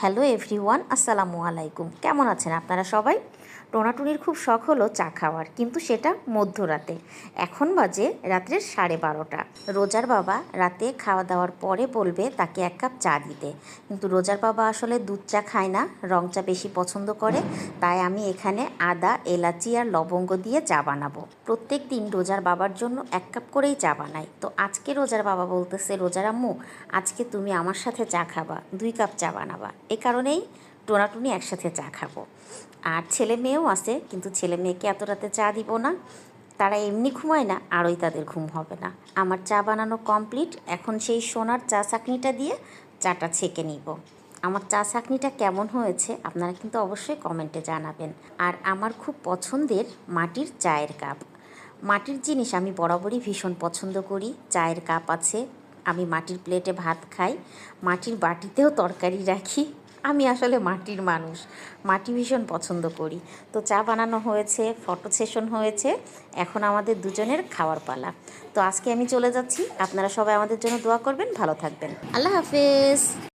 Hello everyone, আসসালামু আলাইকুম। কেমন আছেন আপনারা সবাই? টোনাটুনির খুব শখ হলো চা খাওয়ার, কিন্তু সেটা মধ্যরাতে। এখন বাজে রাত্রের 12:30। রোজার বাবা রাতে খাওয়া দাওয়ার পরে বলবে তাকে 1 কাপ চা দিতে, কিন্তু রোজার বাবা আসলে দুধ চা খায় না, রং চা বেশি পছন্দ করে। তাই আমি এখানে আদা, এলাচি আর লবঙ্গ দিয়ে চা বানাবো। প্রত্যেক দিন রোজার বাবার জন্য 1 কাপ করেই চা বানাই। তো আজকে রোজার বাবা বলতেছে, রোজার আম্মু আজকে তুমি আমার সাথে চা খাবা, 2 কাপ চা বানাবা। এ কারণেই টোনাটুনি একসাথে চা খাবো। আর ছেলে মেয়েও আছে, কিন্তু ছেলে মেয়েকে এত রাতে চা দিব না, তারা এমনি ঘুমায় না, আরই তাদের ঘুম হবে না। আমার চা বানানো কমপ্লিট। এখন সেই সোনার চা ছাঁকনিটা দিয়ে চাটা ছেঁকে নিব। আমার চা ছাঁকনিটা কেমন হয়েছে আপনারা কিন্তু অবশ্যই কমেন্টে জানাবেন। আর আমার খুব পছন্দের মাটির চায়ের কাপ। মাটির জিনিস আমি বরাবরই ভীষণ পছন্দ করি। চায়ের কাপ আছে, আমি মাটির প্লেটে ভাত খাই, মাটির বাটিতেও তরকারি রাখি। আমি আসলে মাটির মানুষ, মাটি ভীষণ পছন্দ করি। তো চা বানানো হয়েছে, ফটো সেশন হয়েছে, এখন আমাদের দুজনের খাওয়ার পালা। তো আজকে আমি চলে যাচ্ছি, আপনারা সবাই আমাদের জন্য দোয়া করবেন, ভালো থাকবেন। আল্লাহ হাফেজ।